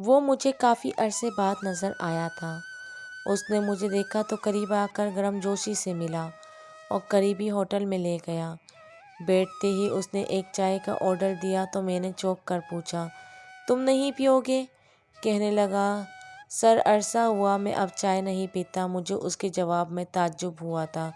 وہ مجھے کافی عرصے بعد نظر آیا تھا۔ اس نے مجھے دیکھا تو قریب آ کر گرم جوشی سے ملا اور قریبی ہوٹل میں لے گیا۔ بیٹھتے ہی اس نے ایک چائے کا آرڈر دیا تو میں نے چونک کر پوچھا، تم نہیں پیو گے؟ کہنے لگا، سر عرصہ ہوا میں اب چائے نہیں پیتا۔ مجھے اس کے جواب میں تعجب ہوا تھا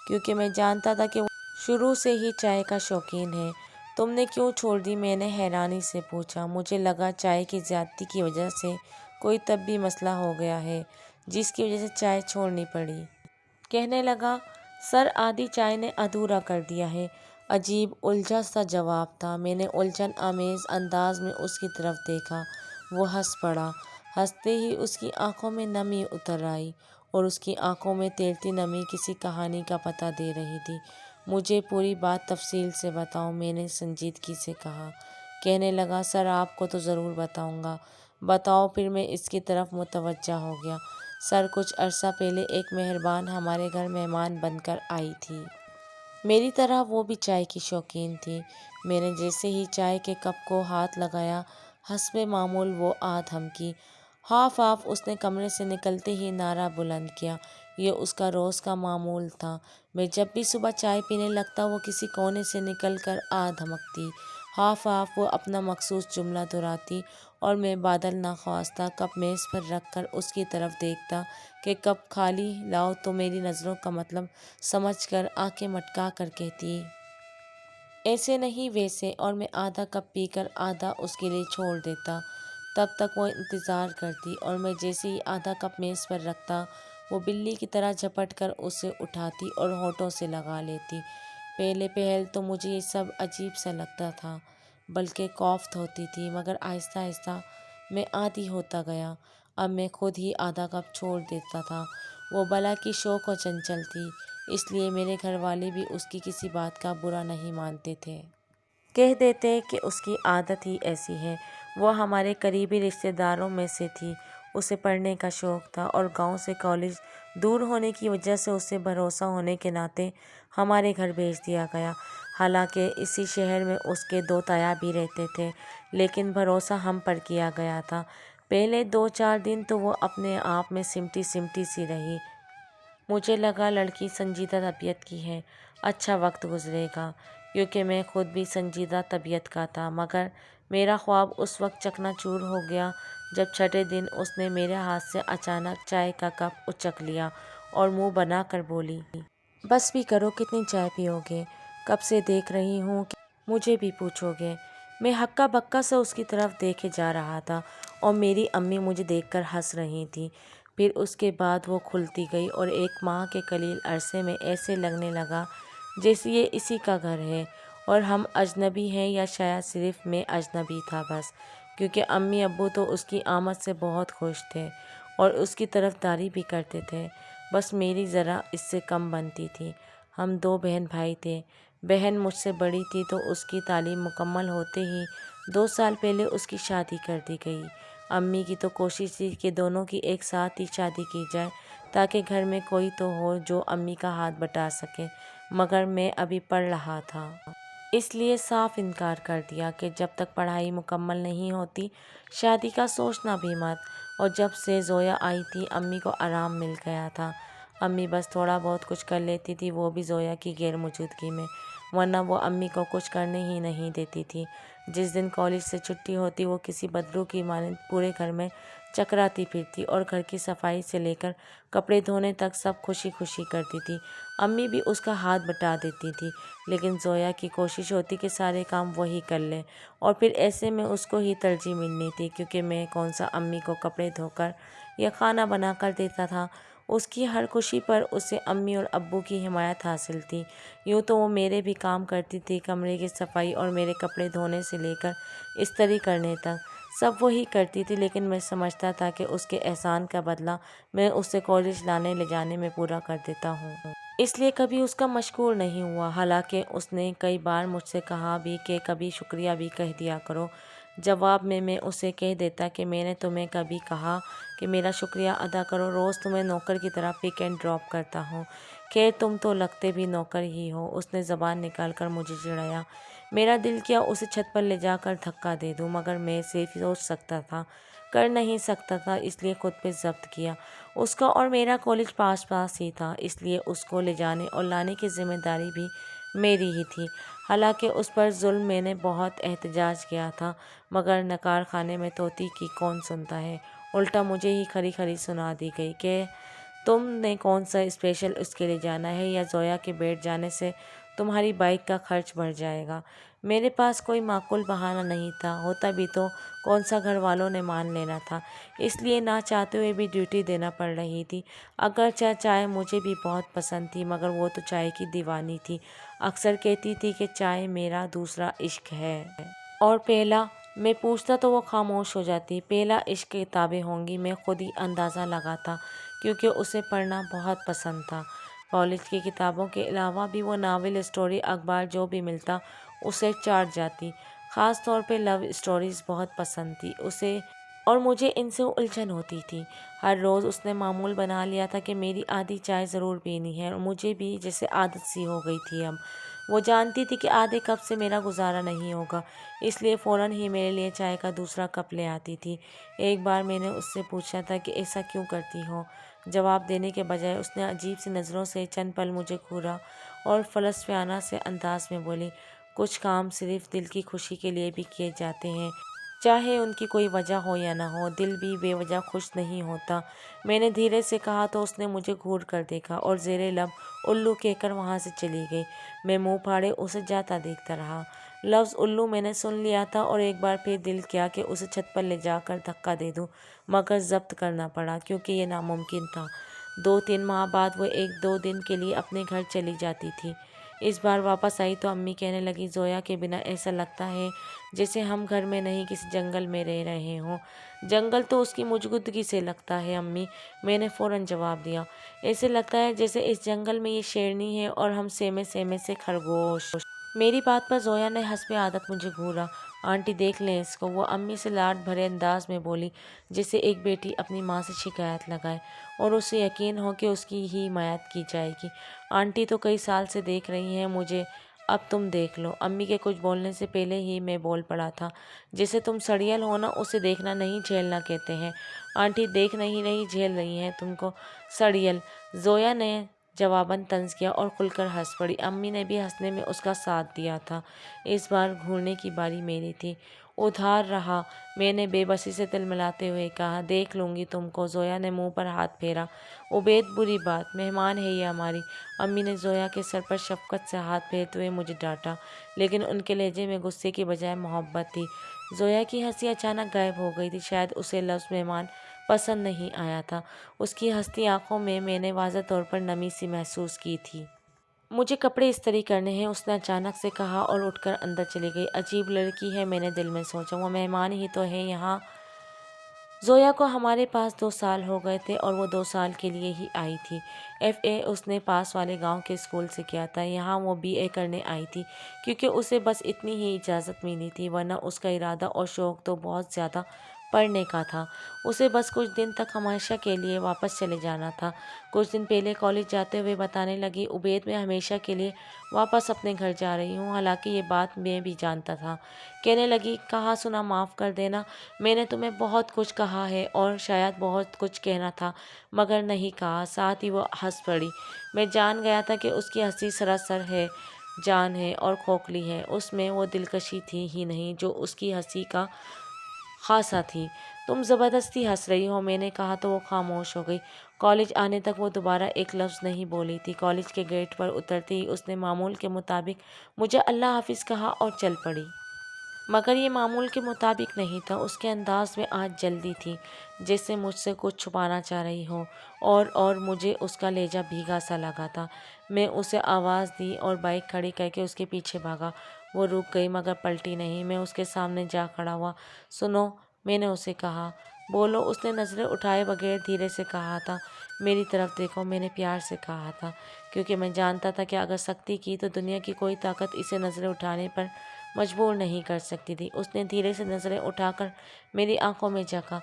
کیونکہ میں جانتا تھا کہ وہ شروع سے ہی چائے کا شوقین ہے۔ تم نے کیوں چھوڑ دی؟ میں نے حیرانی سے پوچھا۔ مجھے لگا چائے کی زیادتی کی وجہ سے کوئی طبی مسئلہ ہو گیا ہے جس کی وجہ سے چائے چھوڑنی پڑی۔ کہنے لگا، سر آدھی چائے نے ادھورا کر دیا ہے۔ عجیب الجھا سا جواب تھا۔ میں نے الجھن آمیز انداز میں اس کی طرف دیکھا۔ وہ ہنس پڑا۔ ہنستے ہی اس کی آنکھوں میں نمی اتر آئی اور اس کی آنکھوں میں تیرتی نمی کسی کہانی کا پتہ دے رہی تھی۔ مجھے پوری بات تفصیل سے بتاؤ، میں نے سنجیدگی سے کہا۔ کہنے لگا، سر آپ کو تو ضرور بتاؤں گا۔ بتاؤ۔ پھر میں اس کی طرف متوجہ ہو گیا۔ سر کچھ عرصہ پہلے ایک مہربان ہمارے گھر مہمان بن کر آئی تھی۔ میری طرح وہ بھی چائے کی شوقین تھی۔ میں نے جیسے ہی چائے کے کپ کو ہاتھ لگایا حسب معمول وہ آ دھمکی۔ ہاف آف اس نے کمرے سے نکلتے ہی نعرہ بلند کیا۔ یہ اس کا روز کا معمول تھا۔ میں جب بھی صبح چائے پینے لگتا وہ کسی کونے سے نکل کر آ دھمکتی۔ ہاف آف وہ اپنا مخصوص جملہ دہراتی اور میں بادل ناخواستہ کپ میز پر رکھ کر اس کی طرف دیکھتا کہ کپ خالی لاؤ تو میری نظروں کا مطلب سمجھ کر آنکھیں مٹکا کر کہتی، ایسے نہیں ویسے، اور میں آدھا کپ پی کر آدھا اس کے لیے چھوڑ دیتا۔ تب تک وہ انتظار کرتی اور میں جیسے ہی آدھا کپ میز پر رکھتا وہ بلی کی طرح جھپٹ کر اسے اٹھاتی اور ہونٹوں سے لگا لیتی۔ پہلے پہل تو مجھے یہ سب عجیب سا لگتا تھا، بلکہ کوفت ہوتی تھی، مگر آہستہ آہستہ میں عادی ہوتا گیا۔ اب میں خود ہی آدھا کپ چھوڑ دیتا تھا۔ وہ بلا کی شوق و چنچل تھی، اس لیے میرے گھر والے بھی اس کی کسی بات کا برا نہیں مانتے تھے۔ کہہ دیتے کہ اس کی عادت ہی ایسی ہے۔ وہ ہمارے قریبی رشتہ داروں میں سے تھی۔ اسے پڑھنے کا شوق تھا اور گاؤں سے کالج دور ہونے کی وجہ سے اسے بھروسہ ہونے کے ناطے ہمارے گھر بھیج دیا گیا۔ حالانکہ اسی شہر میں اس کے دو تایا بھی رہتے تھے، لیکن بھروسہ ہم پر کیا گیا تھا۔ پہلے 2-4 دن تو وہ اپنے آپ میں سمٹی سمٹی سی رہی۔ مجھے لگا لڑکی سنجیدہ طبیعت کی ہے، اچھا وقت گزرے گا، کیونکہ میں خود بھی سنجیدہ طبیعت کا تھا۔ مگر میرا خواب اس وقت چکنا چور ہو گیا جب چھٹے دن اس نے میرے ہاتھ سے اچانک چائے کا کپ اچک لیا اور منہ بنا کر بولی، بس بھی کرو، کتنی چائے پیو گے؟ کب سے دیکھ رہی ہوں کہ مجھے بھی پوچھو گے۔ میں ہکا بکا سا اس کی طرف دیکھے جا رہا تھا اور میری امی مجھے دیکھ کر ہنس رہی تھیں۔ پھر اس کے بعد وہ کھلتی گئی اور 1 ماہ کے قلیل عرصے میں ایسے لگنے لگا جیسے یہ اسی کا گھر ہے اور ہم اجنبی ہیں، یا شاید صرف میں اجنبی تھا بس، کیونکہ امی ابو تو اس کی آمد سے بہت خوش تھے اور اس کی طرفداری بھی کرتے تھے۔ بس میری ذرا اس سے کم بنتی تھی۔ ہم 2 بہن بھائی تھے۔ بہن مجھ سے بڑی تھی تو اس کی تعلیم مکمل ہوتے ہی 2 سال پہلے اس کی شادی کر دی گئی۔ امی کی تو کوشش تھی کہ دونوں کی ایک ساتھ ہی شادی کی جائے تاکہ گھر میں کوئی تو ہو جو امی کا ہاتھ بٹا سکے، مگر میں ابھی پڑھ رہا تھا۔ اس لیے صاف انکار کر دیا کہ جب تک پڑھائی مکمل نہیں ہوتی شادی کا سوچنا بھی مت۔ اور جب سے زویا آئی تھی امی کو آرام مل گیا تھا۔ امی بس تھوڑا بہت کچھ کر لیتی تھی، وہ بھی زویا کی غیر موجودگی میں، ورنہ وہ امی کو کچھ کرنے ہی نہیں دیتی تھی۔ جس دن کالج سے چھٹی ہوتی وہ کسی بدرو کی مانند پورے گھر میں چکراتی پھرتی اور گھر کی صفائی سے لے کر کپڑے دھونے تک سب خوشی خوشی کرتی تھی۔ امی بھی اس کا ہاتھ بٹا دیتی تھی، لیکن زویا کی کوشش ہوتی کہ سارے کام وہی کر لے، اور پھر ایسے میں اس کو ہی ترجیح ملنی تھی، کیونکہ میں کون سا امی کو کپڑے دھو کر یا کھانا بنا کر دیتا تھا۔ اس کی ہر خوشی پر اسے امی اور ابو کی حمایت حاصل تھی۔ یوں تو وہ میرے بھی کام کرتی تھی، کمرے کی صفائی اور میرے کپڑے دھونے سے لے کر استری کرنے تک سب وہی کرتی تھی، لیکن میں سمجھتا تھا کہ اس کے احسان کا بدلہ میں اسے کالج لانے لے جانے میں پورا کر دیتا ہوں۔ اس لیے کبھی اس کا مشکور نہیں ہوا، حالانکہ اس نے کئی بار مجھ سے کہا بھی کہ کبھی شکریہ بھی کہہ دیا کرو۔ جواب میں اسے کہہ دیتا کہ میں نے تمہیں کبھی کہا کہ میرا شکریہ ادا کرو؟ روز تمہیں نوکر کی طرح پک اینڈ ڈراپ کرتا ہوں۔ خیر تم تو لگتے بھی نوکر ہی ہو۔ اس نے زبان نکال کر مجھے چڑھایا۔ میرا دل کیا اسے چھت پر لے جا کر دھکا دے دوں، مگر میں صرف سوچ سکتا تھا، کر نہیں سکتا تھا، اس لیے خود پہ ضبط کیا۔ اس کا اور میرا کالج پاس پاس ہی تھا، اس لیے اس کو لے جانے اور لانے کی ذمہ داری بھی میری ہی تھی۔ حالانکہ اس پر ظلم میں نے بہت احتجاج کیا تھا، مگر نکار خانے میں طوطی کی کون سنتا ہے، الٹا مجھے ہی کھری کھری سنا دی گئی کہ تم نے کون سا اسپیشل اس کے لیے جانا ہے، یا زویا کے بیٹھ جانے سے تمہاری بائیک کا خرچ بڑھ جائے گا۔ میرے پاس کوئی معقول بہانہ نہیں تھا، ہوتا بھی تو کون سا گھر والوں نے مان لینا تھا، اس لیے نہ چاہتے ہوئے بھی ڈیوٹی دینا پڑ رہی تھی۔ اگرچہ چائے مجھے بھی بہت پسند تھی، مگر وہ تو چائے کی دیوانی تھی، اکثر کہتی تھی کہ چائے میرا دوسرا عشق ہے۔ اور پہلا؟ میں پوچھتا تو وہ خاموش ہو جاتی۔ پہلا عشق کتابیں ہوں گی، میں خود ہی اندازہ لگاتا، کیونکہ اسے پڑھنا بہت پسند تھا۔ کالج کی کتابوں کے علاوہ بھی وہ ناول، اسٹوری، اخبار جو بھی ملتا اسے چاٹ جاتی۔ خاص طور پہ لو اسٹوریز بہت پسند تھی اسے، اور مجھے ان سے الجھن ہوتی تھی۔ ہر روز اس نے معمول بنا لیا تھا کہ میری آدھی چائے ضرور پینی ہے، اور مجھے بھی جیسے عادت سی ہو گئی تھی اب۔ وہ جانتی تھی کہ آدھے کپ سے میرا گزارا نہیں ہوگا، اس لیے فوراً ہی میرے لیے چائے کا دوسرا کپ لے آتی تھی۔ ایک بار میں نے اس سے پوچھا تھا کہ ایسا کیوں کرتی ہو؟ جواب دینے کے بجائے اس نے عجیب سی نظروں سے چند پل مجھے گھورا اور فلسفیانہ سے انداز میں بولی، کچھ کام صرف دل کی خوشی کے لیے بھی کیے جاتے ہیں، چاہے ان کی کوئی وجہ ہو یا نہ ہو، دل بھی بے وجہ خوش نہیں ہوتا۔ میں نے دھیرے سے کہا تو اس نے مجھے گھور کر دیکھا اور زیر لب الو کہہ کر وہاں سے چلی گئی۔ میں منہ پھاڑے اسے جاتا دیکھتا رہا۔ لفظ الو میں نے سن لیا تھا، اور ایک بار پھر دل کیا کہ اسے چھت پر لے جا کر دھکا دے دوں، مگر ضبط کرنا پڑا کیونکہ یہ ناممکن تھا۔ 2-3 ماہ بعد وہ 1-2 دن کے لیے اپنے گھر چلی جاتی تھی۔ اس بار واپس آئی تو امی کہنے لگی، زویا کے بنا ایسا لگتا ہے جیسے ہم گھر میں نہیں کسی جنگل میں رہ رہے ہوں۔ جنگل تو اس کی موجودگی سے لگتا ہے امی، میں نے فوراً جواب دیا۔ ایسے لگتا ہے جیسے اس جنگل میں یہ شیرنی ہے اور ہم سیمے سیمے سے خرگوش۔ میری بات پر زویا نے حسب عادت مجھے گھورا۔ آنٹی دیکھ لیں اس کو، وہ امی سے لاڈ بھرے انداز میں بولی، جیسے ایک بیٹی اپنی ماں سے شکایت لگائے اور اسے یقین ہو کہ اس کی ہی حمایت کی جائے گی۔ آنٹی تو کئی سال سے دیکھ رہی ہیں مجھے، اب تم دیکھ لو۔ امی کے کچھ بولنے سے پہلے ہی میں بول پڑا تھا، جیسے تم سڑیل ہو نا، اسے دیکھنا نہیں جھیلنا کہتے ہیں۔ آنٹی دیکھ نہیں رہی، جھیل رہی ہیں تم کو، سڑیل۔ زویا نے جواباً طنز کیا اور کھل کر ہنس پڑی۔ امی نے بھی ہنسنے میں اس کا ساتھ دیا تھا۔ اس بار گھورنے کی باری میری تھی۔ ادھار رہا، میں نے بے بسی سے تلملاتے ہوئے کہا، دیکھ لوں گی تم کو۔ زویا نے منہ پر ہاتھ پھیرا۔ عبید، بری بات، مہمان ہے یہ ہماری۔ امی نے زویا کے سر پر شفقت سے ہاتھ پھیرتے ہوئے مجھے ڈانٹا، لیکن ان کے لہجے میں غصے کی بجائے محبت تھی۔ زویا کی ہنسی اچانک غائب ہو گئی تھی، شاید اسے لفظ مہمان پسند نہیں آیا تھا۔ اس کی ہنستی آنکھوں میں نے واضح طور پر نمی سی محسوس کی تھی۔ مجھے کپڑے استری کرنے ہیں، اس نے اچانک سے کہا اور اٹھ کر اندر چلی گئی۔ عجیب لڑکی ہے، میں نے دل میں سوچا، وہ مہمان ہی تو ہے یہاں۔ زویا کو ہمارے پاس 2 سال ہو گئے تھے اور وہ 2 سال کے لیے ہی آئی تھی۔ FA اس نے پاس والے گاؤں کے اسکول سے کیا تھا، یہاں وہ BA کرنے آئی تھی کیونکہ اسے بس اتنی ہی اجازت ملی تھی، ورنہ اس کا ارادہ اور شوق تو بہت زیادہ پڑھنے کا تھا۔ اسے بس کچھ دن تک ہمیشہ کے لیے واپس چلے جانا تھا۔ کچھ دن پہلے کالج جاتے ہوئے بتانے لگی، عبید میں ہمیشہ کے لیے واپس اپنے گھر جا رہی ہوں، حالانکہ یہ بات میں بھی جانتا تھا۔ کہنے لگی، کہا سنا معاف کر دینا، میں نے تمہیں بہت کچھ کہا ہے اور شاید بہت کچھ کہنا تھا مگر نہیں کہا۔ ساتھ ہی وہ ہنس پڑی۔ میں جان گیا تھا کہ اس کی ہنسی سراسر ہے جان ہے اور کھوکھلی ہے، اس میں وہ دلکشی تھی ہی نہیں جو اس کی ہنسی کا خاصہ تھی۔ تم زبردستی ہنس رہی ہو، میں نے کہا تو وہ خاموش ہو گئی۔ کالج آنے تک وہ دوبارہ ایک لفظ نہیں بولی تھی۔ کالج کے گیٹ پر اترتے ہی اس نے معمول کے مطابق مجھے اللہ حافظ کہا اور چل پڑی۔ مگر یہ معمول کے مطابق نہیں تھا، اس کے انداز میں آج جلدی تھی، جیسے مجھ سے کچھ چھپانا چاہ رہی ہو، اور مجھے اس کا لہجہ بھیگا سا لگا تھا۔ میں اسے آواز دی اور بائیک کھڑی کر کے اس کے پیچھے بھاگا۔ وہ رک گئی مگر پلٹی نہیں۔ میں اس کے سامنے جا کھڑا ہوا۔ سنو، میں نے اسے کہا۔ بولو، اس نے نظریں اٹھائے بغیر دھیرے سے کہا تھا۔ میری طرف دیکھو، میں نے پیار سے کہا تھا، کیونکہ میں جانتا تھا کہ اگر سختی کی تو دنیا کی کوئی طاقت اسے نظریں اٹھانے پر مجبور نہیں کر سکتی تھی۔ اس نے دھیرے سے نظریں اٹھا کر میری آنکھوں میں جھانکا۔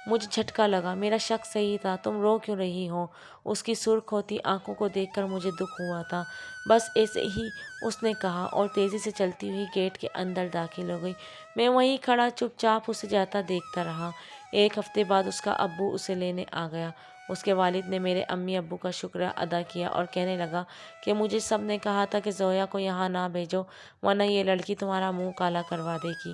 مجھے جھٹکا لگا، میرا شک صحیح تھا۔ تم رو کیوں رہی ہو؟ اس کی سرخ ہوتی آنکھوں کو دیکھ کر مجھے دکھ ہوا تھا۔ بس ایسے ہی، اس نے کہا اور تیزی سے چلتی ہوئی گیٹ کے اندر داخل ہو گئی۔ میں وہیں کھڑا چپ چاپ اسے جاتا دیکھتا رہا۔ ایک ہفتے بعد اس کا ابو اسے لینے آ گیا۔ اس کے والد نے میرے امی ابو کا شکریہ ادا کیا اور کہنے لگا کہ مجھے سب نے کہا تھا کہ زویا کو یہاں نہ بھیجو ورنہ یہ لڑکی تمہارا منہ کالا کروا دے گی۔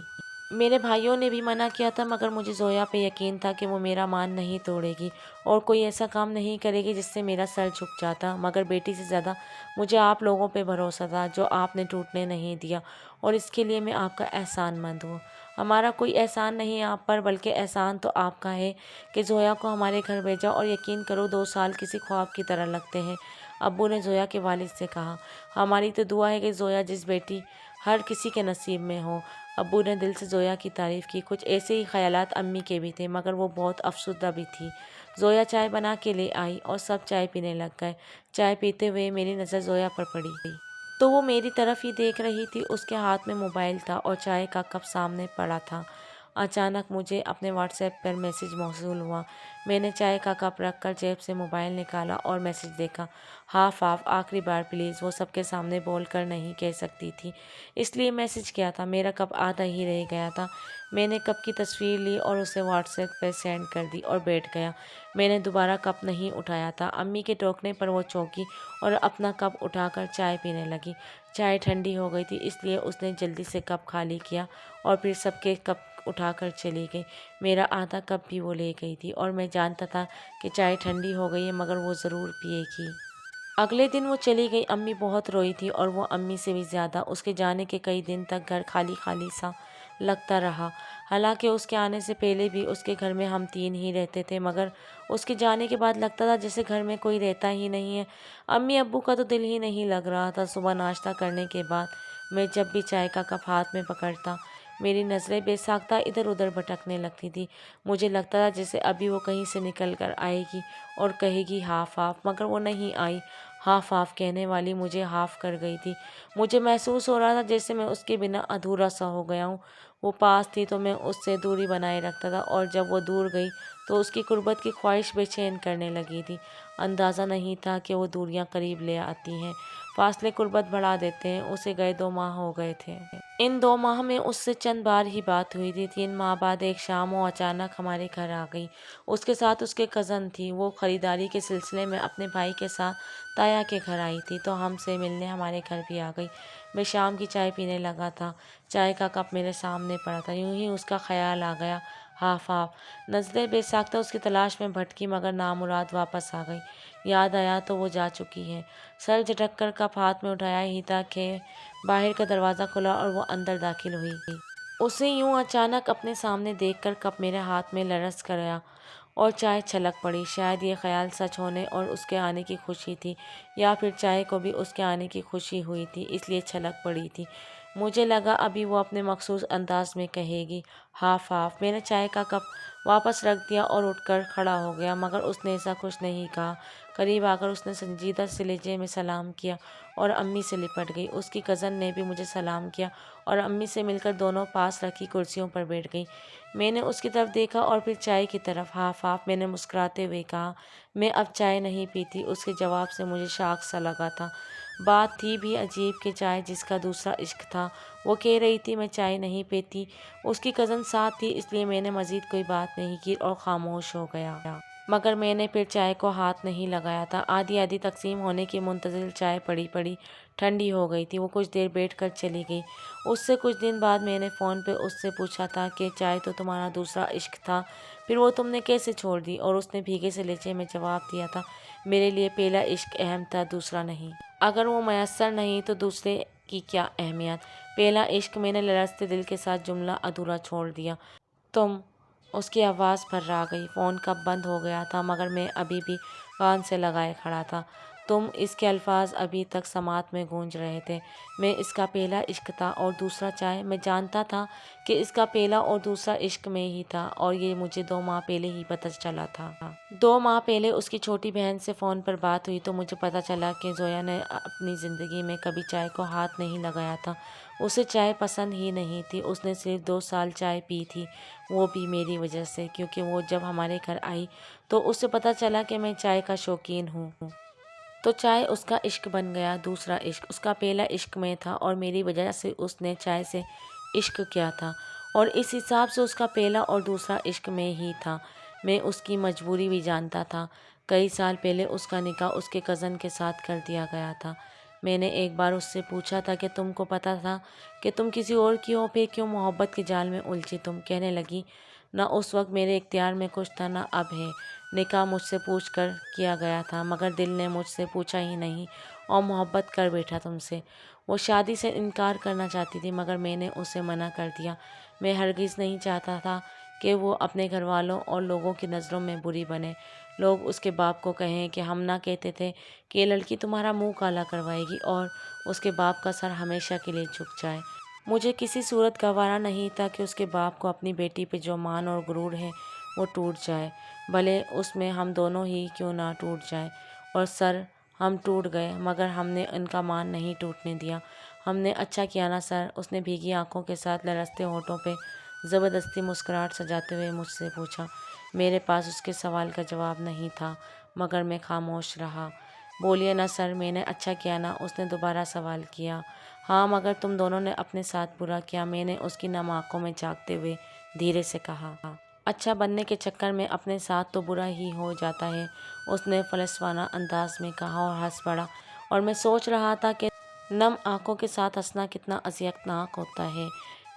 میرے بھائیوں نے بھی منع کیا تھا مگر مجھے زویا پہ یقین تھا کہ وہ میرا مان نہیں توڑے گی اور کوئی ایسا کام نہیں کرے گی جس سے میرا سر جھک جاتا۔ مگر بیٹی سے زیادہ مجھے آپ لوگوں پہ بھروسہ تھا جو آپ نے ٹوٹنے نہیں دیا اور اس کے لیے میں آپ کا احسان مند ہوں۔ ہمارا کوئی احسان نہیں آپ پر، بلکہ احسان تو آپ کا ہے کہ زویا کو ہمارے گھر بھیجا، اور یقین کرو 2 سال کسی خواب کی طرح لگتے ہیں۔ ابو نے زویا کے والد سے کہا، ہماری تو دعا ہے کہ زویا جس بیٹی ہر کسی کے نصیب میں ہو۔ ابو نے دل سے زویا کی تعریف کی۔ کچھ ایسے ہی خیالات امی کے بھی تھے مگر وہ بہت افسردہ بھی تھی۔ زویا چائے بنا کے لے آئی اور سب چائے پینے لگ گئے۔ چائے پیتے ہوئے میری نظر زویا پر پڑی تو وہ میری طرف ہی دیکھ رہی تھی۔ اس کے ہاتھ میں موبائل تھا اور چائے کا کپ سامنے پڑا تھا۔ اچانک مجھے اپنے واٹس ایپ پر میسج موصول ہوا۔ میں نے چائے کا کپ رکھ کر جیب سے موبائل نکالا اور میسج دیکھا، ہاف آخری بار پلیز۔ وہ سب کے سامنے بول کر نہیں کہہ سکتی تھی، اس لیے میسج کیا تھا۔ میرا کپ آدھا ہی رہ گیا تھا۔ میں نے کپ کی تصویر لی اور اسے واٹس ایپ پر سینڈ کر دی اور بیٹھ گیا۔ میں نے دوبارہ کپ نہیں اٹھایا تھا۔ امی کے ٹوکنے پر وہ چونکی اور اپنا کپ اٹھا کر چائے پینے لگی۔ چائے ٹھنڈی ہو گئی تھی اس لیے اس نے جلدی سے کپ خالی کیا اور پھر سب کے کپ اٹھا کر چلی گئی۔ میرا آدھا کپ بھی وہ لے گئی تھی اور میں جانتا تھا کہ چائے ٹھنڈی ہو گئی ہے مگر وہ ضرور پیے گی۔ اگلے دن وہ چلی گئی۔ امی بہت روئی تھی اور وہ امی سے بھی زیادہ۔ اس کے جانے کے کئی دن تک گھر خالی خالی سا لگتا رہا۔ حالانکہ اس کے آنے سے پہلے بھی اس کے گھر میں ہم 3 ہی رہتے تھے مگر اس کے جانے کے بعد لگتا تھا جیسے گھر میں کوئی رہتا ہی نہیں ہے۔ امی ابو کا تو دل ہی نہیں لگ رہا تھا۔ صبح ناشتہ کرنے کے بعد میں جب بھی چائے کا کپ ہاتھ میں پکڑتا میری نظریں بے ساختہ ادھر ادھر بھٹکنے لگتی تھی۔ مجھے لگتا تھا جیسے ابھی وہ کہیں سے نکل کر آئے گی اور کہے گی ہاف مگر وہ نہیں آئی۔ ہاف کہنے والی مجھے ہاف کر گئی تھی۔ مجھے محسوس ہو رہا تھا جیسے میں اس کے بنا ادھورا سا ہو گیا ہوں۔ وہ پاس تھی تو میں اس سے دوری بنائے رکھتا تھا اور جب وہ دور گئی تو اس کی قربت کی خواہش بے چین کرنے لگی تھی۔ اندازہ نہیں تھا کہ وہ دوریاں قریب لے آتی ہیں، فاصلے قربت بڑھا دیتے ہیں۔ اسے گئے 2 ماہ ہو گئے تھے۔ ان 2 ماہ میں اس سے چند بار ہی بات ہوئی تھی۔ 3 ماہ بعد ایک شام وہ اچانک ہمارے گھر آ گئی۔ اس کے ساتھ اس کے کزن تھی۔ وہ خریداری کے سلسلے میں اپنے بھائی کے ساتھ تایا کے گھر آئی تھی تو ہم سے ملنے ہمارے گھر بھی آ گئی۔ میں شام کی چائے پینے لگا تھا۔ چائے کا کپ میرے سامنے پڑا تھا۔ یوں ہی اس کا خیال آ گیا، ہاف نظریں بے ساختہ اس کی تلاش میں بھٹکی مگر نامراد واپس آ گئی۔ یاد آیا تو وہ جا چکی ہے۔ سر جھٹک کر کپ ہاتھ میں اٹھایا ہی تھا کہ باہر کا دروازہ کھلا اور وہ اندر داخل ہوئی۔ اسے یوں اچانک اپنے سامنے دیکھ کر کپ میرے ہاتھ میں لرز گیا اور چائے چھلک پڑی۔ شاید یہ خیال سچ ہونے اور اس کے آنے کی خوشی تھی یا پھر چائے کو بھی اس کے آنے کی خوشی ہوئی تھی اس لیے چھلک پڑی تھی۔ مجھے لگا ابھی وہ اپنے مخصوص انداز میں کہے گی، ہاف میں نے چائے کا کپ واپس رکھ دیا اور اٹھ کر کھڑا ہو گیا مگر اس نے ایسا کچھ نہیں کہا۔ قریب آ کر اس نے سنجیدہ سے لہجے میں سلام کیا اور امی سے لپٹ گئی۔ اس کی کزن نے بھی مجھے سلام کیا اور امی سے مل کر دونوں پاس رکھی کرسیوں پر بیٹھ گئیں۔ میں نے اس کی طرف دیکھا اور پھر چائے کی طرف۔ ہاف میں نے مسکراتے ہوئے کہا، میں اب چائے نہیں پیتی۔ اس کے جواب سے مجھے شاک سا لگا تھا۔ بات تھی بھی عجیب کہ چائے جس کا دوسرا عشق تھا وہ کہہ رہی تھی میں چائے نہیں پیتی۔ اس کی کزن ساتھ تھی اس لیے میں نے مزید کوئی بات نہیں کی اور خاموش ہو گیا۔ مگر میں نے پھر چائے کو ہاتھ نہیں لگایا تھا۔ آدھی آدھی تقسیم ہونے کی منتظر چائے پڑی پڑی ٹھنڈی ہو گئی تھی۔ وہ کچھ دیر بیٹھ کر چلی گئی۔ اس سے کچھ دن بعد میں نے فون پہ اس سے پوچھا تھا کہ چائے تو تمہارا دوسرا عشق تھا، پھر وہ تم نے کیسے چھوڑ دی؟ اور اس نے بھیگے سے لہجے میں جواب دیا تھا، میرے لیے پہلا عشق اہم تھا، دوسرا نہیں۔ اگر وہ میسر نہیں تو دوسرے کی کیا اہمیت؟ پہلا عشق۔ میں نے لرزتے دل کے ساتھ جملہ ادھورا چھوڑ دیا۔ تم؟ اس کی آواز بھرا گئی۔ فون کب بند ہو گیا تھا مگر میں ابھی بھی کان سے لگائے کھڑا تھا۔ تم اس کے الفاظ ابھی تک سماعت میں گونج رہے تھے۔ میں اس کا پہلا عشق تھا اور دوسرا چائے۔ میں جانتا تھا کہ اس کا پہلا اور دوسرا عشق میں ہی تھا، اور یہ مجھے 2 ماہ پہلے ہی پتہ چلا تھا۔ 2 ماہ پہلے اس کی چھوٹی بہن سے فون پر بات ہوئی تو مجھے پتہ چلا کہ زویا نے اپنی زندگی میں کبھی چائے کو ہاتھ نہیں لگایا تھا۔ اسے چائے پسند ہی نہیں تھی۔ اس نے صرف 2 سال چائے پی تھی، وہ بھی میری وجہ سے، کیونکہ وہ جب ہمارے گھر آئی تو اسے پتہ چلا کہ میں چائے کا شوقین ہوں۔ تو چائے اس کا عشق بن گیا۔ دوسرا عشق اس کا پہلا عشق میں تھا، اور میری وجہ سے اس نے چائے سے عشق کیا تھا، اور اس حساب سے اس کا پہلا اور دوسرا عشق میں ہی تھا۔ میں اس کی مجبوری بھی جانتا تھا۔ کئی سال پہلے اس کا نکاح اس کے کزن کے ساتھ کر دیا گیا تھا۔ میں نے ایک بار اس سے پوچھا تھا کہ تم کو پتہ تھا کہ تم کسی اور کی ہو، پھر کیوں محبت کے جال میں الجھی؟ تم کہنے لگی، نہ اس وقت میرے اختیار میں کچھ تھا، نہ اب ہے۔ نکاح مجھ سے پوچھ کر کیا گیا تھا، مگر دل نے مجھ سے پوچھا ہی نہیں، اور محبت کر بیٹھا تم سے۔ وہ شادی سے انکار کرنا چاہتی تھی، مگر میں نے اسے منع کر دیا۔ میں ہرگز نہیں چاہتا تھا کہ وہ اپنے گھر والوں اور لوگوں کی نظروں میں بری بنے۔ لوگ اس کے باپ کو کہیں کہ ہم نہ کہتے تھے کہ یہ لڑکی تمہارا منہ کالا کروائے گی، اور اس کے باپ کا سر ہمیشہ کے لیے جھک جائے۔ مجھے کسی صورت گوارا نہیں تھا کہ اس کے باپ کو اپنی بیٹی پہ جو مان اور غرور ہے وہ ٹوٹ جائے، بھلے اس میں ہم دونوں ہی کیوں نہ ٹوٹ جائیں۔ اور سر، ہم ٹوٹ گئے، مگر ہم نے ان کا مان نہیں ٹوٹنے دیا۔ ہم نے اچھا کیا نا سر؟ اس نے بھیگی آنکھوں کے ساتھ لرزتے ہونٹوں پہ زبردستی مسکراہٹ سجاتے ہوئے مجھ سے پوچھا۔ میرے پاس اس کے سوال کا جواب نہیں تھا، مگر میں خاموش رہا۔ بولیے نا سر، میں نے اچھا کیا نا؟ اس نے دوبارہ سوال کیا۔ ہاں، مگر تم دونوں نے اپنے ساتھ برا کیا، میں نے اس کی نم آنکھوں میں جھانکتے ہوئے دھیرے سے کہا۔ اچھا بننے کے چکر میں اپنے ساتھ تو برا ہی ہو جاتا ہے، اس نے فلسفانہ انداز میں کہا اور ہنس پڑا، اور میں سوچ رہا تھا کہ نم آنکھوں کے ساتھ ہنسنا کتنا اذیتناک ہوتا ہے۔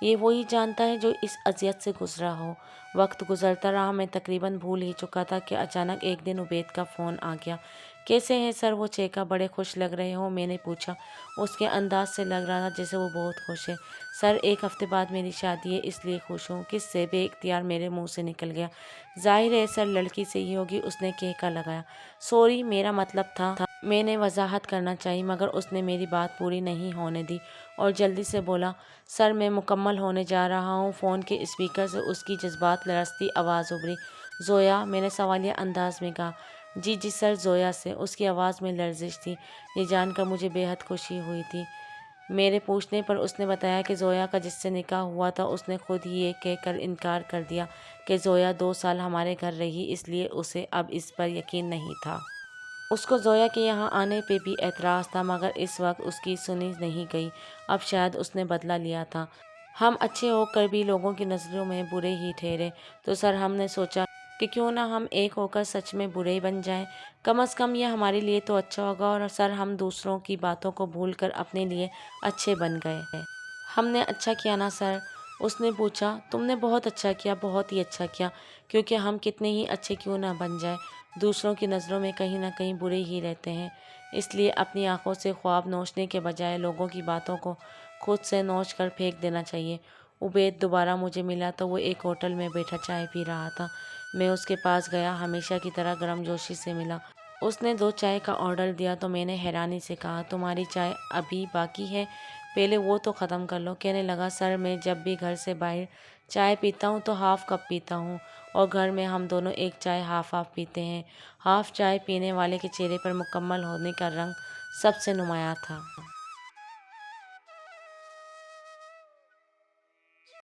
یہ وہی جانتا ہے جو اس اذیت سے گزرا ہو۔ وقت گزرتا رہا، میں تقریباً بھول ہی چکا تھا کہ اچانک ایک دن عبید کا فون آ گیا۔ کیسے ہیں سر؟ وہ چیکا، بڑے خوش لگ رہے ہو، میں نے پوچھا۔ اس کے انداز سے لگ رہا تھا جیسے وہ بہت خوش ہے۔ سر، 1 ہفتے بعد میری شادی ہے، اس لیے خوش ہوں۔ کس سے؟ بے اختیار میرے منہ سے نکل گیا۔ ظاہر ہے سر، لڑکی سے ہی ہوگی، اس نے کہکا لگایا۔ سوری، میرا مطلب تھا۔ میں نے وضاحت کرنا چاہی، مگر اس نے میری بات پوری نہیں ہونے دی اور جلدی سے بولا، سر میں مکمل ہونے جا رہا ہوں۔ فون کے اسپیکر سے اس کی جذبات لرزتی آواز ابھری۔ زویا؟ میں نے سوالیہ انداز میں کہا۔ جی جی سر، زویا سے۔ اس کی آواز میں لرزش تھی۔ یہ جان کر مجھے بے حد خوشی ہوئی تھی۔ میرے پوچھنے پر اس نے بتایا کہ زویا کا جس سے نکاح ہوا تھا اس نے خود ہی یہ کہہ کر انکار کر دیا کہ زویا 2 سال ہمارے گھر رہی، اس لیے اسے اب اس پر یقین نہیں تھا۔ اس کو زویا کے یہاں آنے پہ بھی اعتراض تھا، مگر اس وقت اس کی سنی نہیں گئی۔ اب شاید اس نے بدلہ لیا تھا۔ ہم اچھے ہو کر بھی لوگوں کی نظروں میں برے ہی ٹھہرے، تو سر ہم نے سوچا کہ کیوں نہ ہم ایک ہو کر سچ میں برے بن جائیں۔ کم از کم یہ ہمارے لیے تو اچھا ہوگا۔ اور سر ہم دوسروں کی باتوں کو بھول کر اپنے لیے اچھے بن گئے۔ ہم نے اچھا کیا نا سر؟ اس نے پوچھا۔ تم نے بہت اچھا کیا، بہت ہی اچھا کیا، کیونکہ ہم کتنے ہی اچھے کیوں نہ بن جائیں، دوسروں کی نظروں میں کہیں نہ کہیں برے ہی رہتے ہیں۔ اس لیے اپنی آنکھوں سے خواب نوچنے کے بجائے لوگوں کی باتوں کو خود سے نوچ کر پھینک دینا چاہیے۔ عبید دوبارہ مجھے ملا تو وہ ایک ہوٹل میں بیٹھا چائے پی رہا تھا۔ میں اس کے پاس گیا، ہمیشہ کی طرح گرم جوشی سے ملا۔ اس نے 2 چائے کا آرڈر دیا تو میں نے حیرانی سے کہا، تمہاری چائے ابھی باقی ہے؟ پہلے وہ تو ختم کر لو۔ کہنے لگا، سر میں جب بھی گھر سے باہر چائے پیتا ہوں تو ہاف کپ پیتا ہوں، اور گھر میں ہم دونوں ایک چائے ہاف ہاف پیتے ہیں۔ ہاف چائے پینے والے کے چہرے پر مکمل ہونے کا رنگ سب سے نمایاں تھا۔